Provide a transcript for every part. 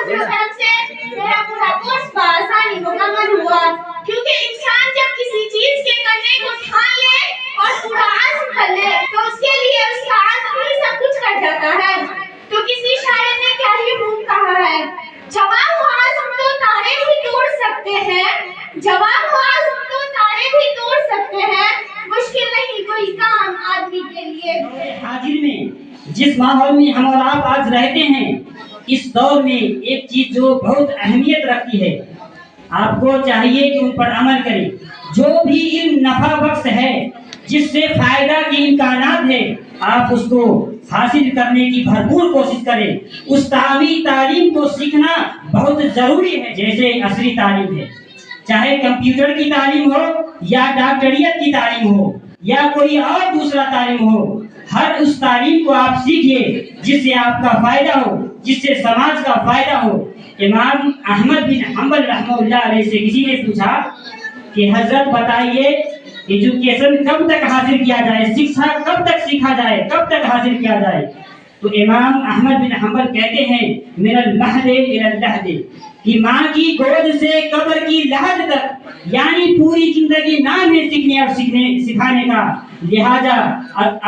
فضل و کرم سے میرا پورا کورس بآسانی مکمل ہوا، کیونکہ انسان جب کسی چیز کے کرنے کو ٹھان لے اور پورا عزم کر لے تو اس کے لیے اس کا عزم ہی سب کچھ کر جاتا ہے۔ تو کسی شاعر نے کیا ہی خوب کہا ہے، جواب و عزم تو تارے بھی توڑ سکتے ہیں، جواب و عزم تو تارے بھی توڑ سکتے ہیں، مشکل نہیں کوئی کام آدمی کے لیے۔ حاضر میں جس ماحول میں ہم اور آپ آج رہتے ہیں، اس دور میں ایک چیز جو بہت اہمیت رکھتی ہے، آپ کو چاہیے کہ ان پر عمل کریں۔ جو بھی علم نفع بخش ہے، جس سے فائدہ کے امکانات ہے، آپ اس کو حاصل کرنے کی بھرپور کوشش کریں۔ اس تعلیم کو سیکھنا بہت ضروری ہے، جیسے عصری تعلیم ہے، چاہے کمپیوٹر کی تعلیم ہو یا ڈاکٹریت کی تعلیم ہو یا کوئی اور دوسرا تعلیم ہو، ہر اس تعلیم کو آپ سیکھیے جس سے آپ کا فائدہ ہو، جس سے سماج کا فائدہ ہو۔ امام احمد بن حنبل رحمہ اللہ علیہ سے کسی نے پوچھا کہ حضرت بتائیے ایجوکیشن کب تک حاصل کیا جائے، شکشا کب تک سیکھا جائے، کب تک حاصل کیا جائے؟ تو امام احمد بن حنبل کہتے ہیں من المہد الی اللحد، کہ ماں کی گود سے قبر کی لحد تک، یعنی پوری زندگی نام ہے سیکھنے اور سکھانے کا۔ لہذا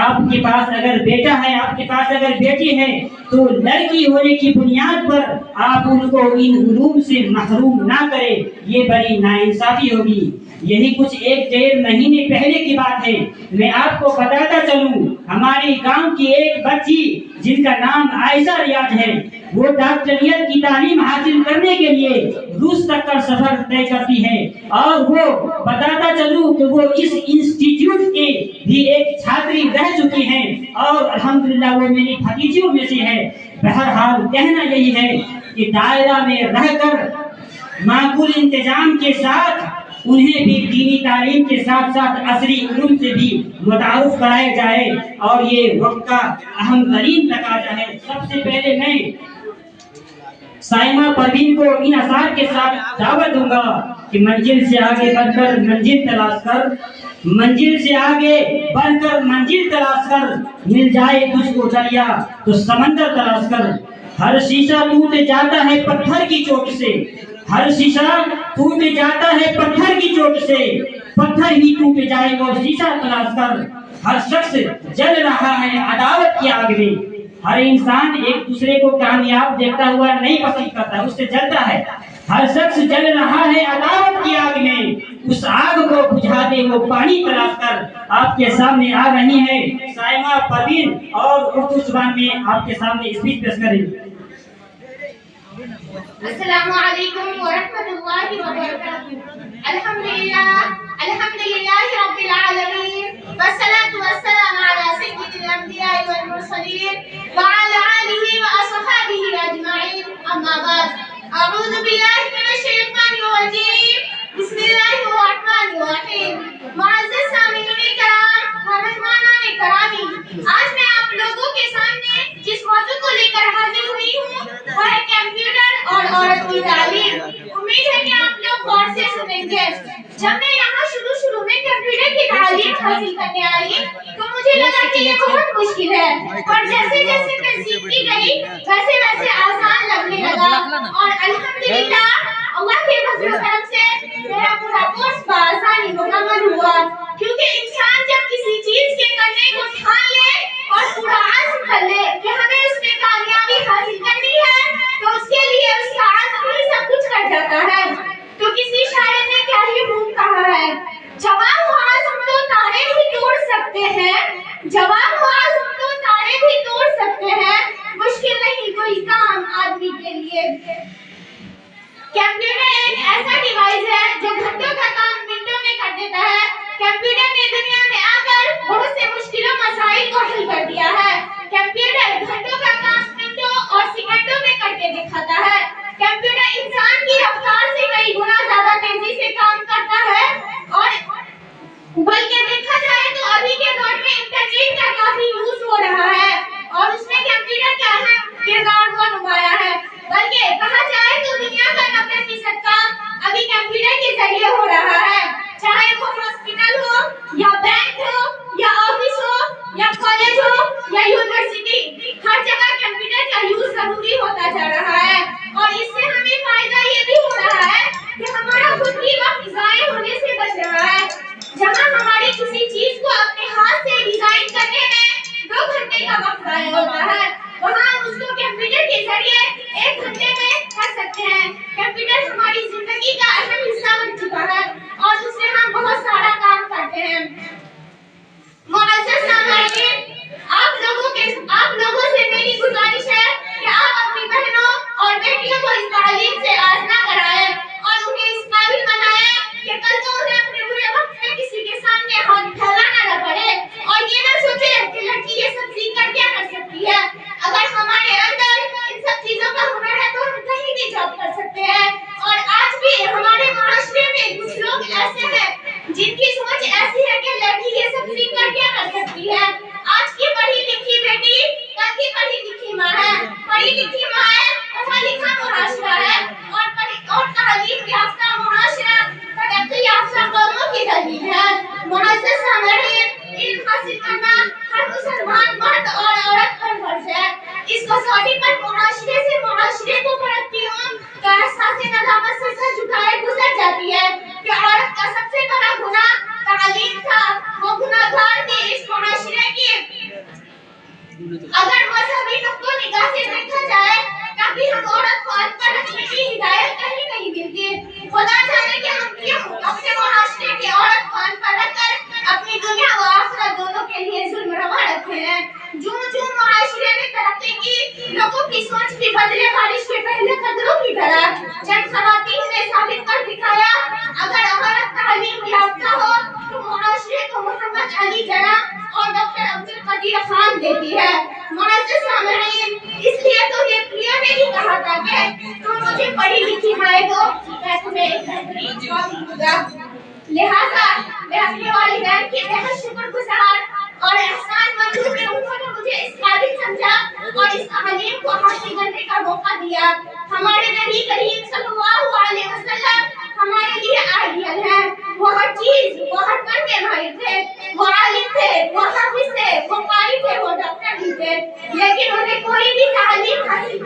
آپ کے پاس اگر بیٹا ہے، آپ کے پاس اگر بیٹی ہے، تو لڑکی ہونے کی بنیاد پر آپ ان کو ان علوم سے محروم نہ کریں، یہ بڑی ناانصافی ہوگی۔ یہی کچھ 1-1.5 مہینے پہلے کی بات ہے، میں آپ کو بتاتا چلوں، ہمارے گاؤں کی ایک بچی جن کا نام عائشہ ریاض ہے، وہ ڈاکٹریت کی تعلیم حاصل کرنے کے لیے روس تک کا سفر طے کرتی ہے، اور وہ بتاتا چلوں کہ وہ اس انسٹیٹیوٹ کے بھی ایک چھاتری رہ چکی ہیں، اور الحمدللہ وہ میری بھتیجیوں میں سے ہے۔ بہرحال کہنا یہی ہے کہ دائرہ میں رہ کر معقول انتظام کے ساتھ انہیں بھی دینی تعلیم کے ساتھ ساتھ عصری علوم سے بھی متعارف کرایا جائے، اور یہ وقت کا اہم ترین تقاضا ہے۔ سب سے پہلے میں سائمہ پروین کو ان اثار کے ساتھ دعوت دوں گا کہ منزل سے آگے بڑھ کر منزل تلاش کر، منزل سے آگے بڑھ کر منزل تلاش کر، مل جائے تجھ کو دریا تو سمندر تلاش کر۔ ہر شیشہ ٹوٹ جاتا ہے پتھر کی چوٹ سے، ہر شیشہ ٹوٹ جاتا ہے پتھر کی چوٹ سے، پتھر ہی ٹوٹ جائے وہ شیشہ تلاش کر۔ ہر شخص جل رہا ہے عداوت کی آگ میں، ہر انسان ایک دوسرے کو کامیاب دیکھتا ہوا نہیں پسند کرتا، اس سے جلتا ہے۔ ہر شخص جل رہا ہے عداوت کی آگ میں، اس آگ کو بجھا دے وہ پانی تلاش کر۔ آپ کے سامنے آ رہی ہے سائمہ پروین، اور اردو زبان میں آپ کے سامنے اسپیچ پیش کریں گی۔ السلام علیکم ورحمۃ اللہ وبرکاتہ۔ الحمدللہ رب العالمین، والصلاة والسلام علی سید الانبیاء والمرسلین وعلی آلہ واصحابہ اجمعین، اما بعد، اعوذ باللہ من الشیطان الرجیم، بسم اللہ الرحمن الرحیم۔ معزز سامعین کرام و مہمانان گرامی، آج میں آپ لوگوں کے سامنے جس موضوع کو لے کر حاضر ہوئی ہوں وہ ہے کمپیوٹر اور عورت کی تعلیم۔ امید ہے کہ آپ لوگ غور سے سنیں گے۔ جب میں یہاں شروع میں کمپیوٹر کی تعلیم حاصل کرنے آئی تو مجھے لگا کہ یہ بہت مشکل ہے، اور جیسے جیسے میں سیکھتی گئی ویسے ویسے آسان لگنے لگا، اور الحمدللہ اللہ کے فضل و کرم سے میرا پورا کورس بآسانی مکمل ہوا، کیونکہ انسان جب کسی چیز کے کرنے کو ٹھان لے اور پورا عزم کر لے کہ ہمیں اس میں کامیابی حاصل کرنی ہے تو اس کے لیے اس کا عزم ہی سب کچھ کر جاتا ہے۔ تو کسی شاعر نے کیا ہی خوب کہا ہے، جواب و عزم تو تارے بھی توڑ سکتے ہیں، جواب و عزم تو تارے بھی توڑ سکتے ہیں، مشکل نہیں کوئی کام آدمی کے لیے۔ کمپیوٹر ایک ایسا ڈیوائس ہے جو گھنٹوں کا کام منٹوں میں کر دیتا ہے۔ کمپیوٹر نے دنیا میں آ کر بہت سے مشکلوں مسائل کو حل کر دیا ہے۔ کمپیوٹر گھنٹوں کا کام منٹوں اور سیکنڈوں میں کر کے دکھاتا ہے۔ کمپیوٹر انسان کی رفتار سے کئی گنا زیادہ تیزی سے کام کرتا ہے، اور بلکہ دیکھا جائے تو ابھی کے دور میں انٹرنیٹ کا کافی یوز ہو رہا ہے، اور اس میں کمپیوٹر کا اہم کردار کو نمایا ہے۔ بلکہ کہا جائے تو دنیا کا 90% کام ابھی کمپیوٹر کے ذریعے ہو رہا ہے، چاہے وہ ہاسپٹل ہو یا بینک ہو یا آفس ہو یا کالج ہو یا یونیورسٹی، ہر جگہ کمپیوٹر کا یوز ضروری ہوتا جا رہا ہے، اور اس حمایت پڑھا لکھا معاشرہ ہے اور تعلیم یافتہ معاشرہ ترقی یافتہ قوموں کی دلیل ہے۔ معزز سامعین، علم حاصل کرنا ہر مسلمان مرد اور عورت پر فرض ہے۔ اس کسوٹی پر معاشرے کو ترقیوں کا احساس ندامت سے سر جھکائے گزر جاتی ہے کہ عورت کا سب سے بڑا گناہ تعلیم تھا۔ وہ گناہگار تھی اس معاشرے کی۔ اگر مذہبی نقطہ نگاہ سے دیکھا جائے کبھی ہم عورت کو ان پڑھ رکھنے کی ہدایت کہیں نہیں ملتی۔ خدا جانے کہ ہم کیوں اپنے معاشرے کی عورت کو ان پڑھ رکھ کر اپنی دنیا و آخرت دونوں کے لیے ظلم روا رکھے ہیں۔ جو معاشرے نے ترقی کی، لوگوں کی سوچ بھی بدلے بارش کے پہلے قدروں کی طرح۔ چند خواتین نے ثابت کر دکھایا اگر عورت تعلیم یافتہ ہو تو معاشرے کو محمد علی جناح اور ڈاکٹر عبدالقدیر خان دیتی ہے۔ معزز سامعین، اس لیے تو نیپلیوں نے ہی کہا تھا کہ تم مجھے پڑھی لکھی مائے دو، میں تمہیں ایک بہترین قوم دوں گا۔ لہٰذا میں اپنے والدین کی بہت شکر گزار اور احسان مند ہوں کہ انہوں نے مجھے اس قابل سمجھا اور اس تعلیم کو حاصل کرنے کا موقع دیا۔ ہمارے نبی کریم صلی اللہ علیہ وسلم ہمارے لیے آئیڈیل ہے۔ وہ ہر چیز، وہ ہر فن کے ماہر تھے، وہ عالم تھے، وہ حافظ تھے، وہ قاری تھے، وہ ڈاکٹر بھی تھے، لیکن انہیں کوئی بھی تعلیم حاصل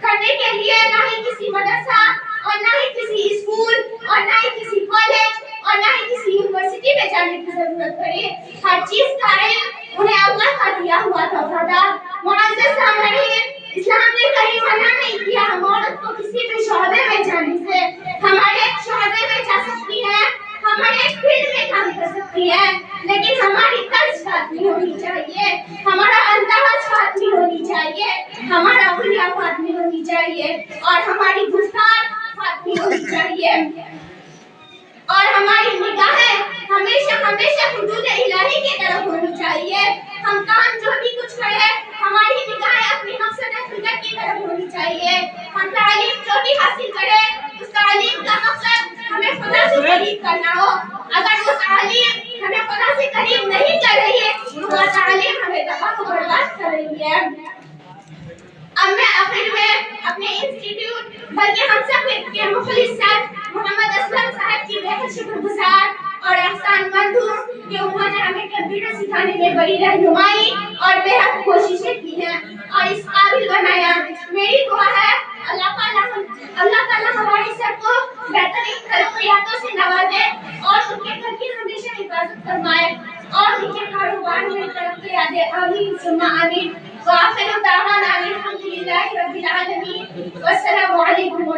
کرنے کے لیے نہ ہی کسی مدرسہ اور نہ ہی کسی اسکول اور نہ ہی کسی کالج اور نہ ہی کسی یونیورسٹی میں جانے کی ضرورت پڑی۔ ہر چیز کا علم انہیں اللہ کا دیا ہوا تھا۔ معزز سامعین، اسلام نے کہیں منع نہیں کیا ہم عورت کو کسی بھی شعبے میں جانے سے۔ ہم ہر ایک شعبے میں جا سکتی ہیں، ہم ہر ایک فیلڈ میں کام کر سکتی ہیں، لیکن ہماری طرز بات نہیں ہونی چاہیے، ہمارا انداز بات نہیں ہونی چاہیے، ہمارا حلیہ بات نہیں ہونی چاہیے اور ہماری گفتار بات نہیں ہونی چاہیے اور ہماری نگاہیں ہمیشہ حدود الہی کی طرف ہونی چاہیے۔ ہم کام جو بھی کچھ کریں ہماری نگاہیں اپنی مقصد فکر کی طرف ہونی چاہیے۔ ہم تعلیم جو بھی حاصل کریں اس تعلیم کا مقصد ہمیں خدا سے قریب کرنا ہو۔ اگر وہ تعلیم ہمیں خدا سے قریب نہیں کر رہی ہے تو وہ تعلیم ہمیں تباہ و برباد کر رہی ہے۔ اب میں آخر میں اپنے انسٹیٹیوٹ بلکہ ہم سب کے مخلص سر محمد اسلم صاحب کی بہت شکر گزار اور احسان مند ہوں کہ انہوں نے ہمیں کمپیوٹر سکھانے میں بڑی رہنمائی اور بہت کوششیں کی ہیں اور اس قابل بنایا۔ میری دعا ہے اللہ تعالیٰ ہمارے سر کو بہترین ترقیاتوں سے نوازے اور ان کے گھر کی ہمیشہ حفاظت فرمائے اور ان کے کاروبار میں ترقیات دے۔ آمین ثم آمین۔ وآخر دعوانا الحمد للہ رب العالمین۔ والسلام علیکم۔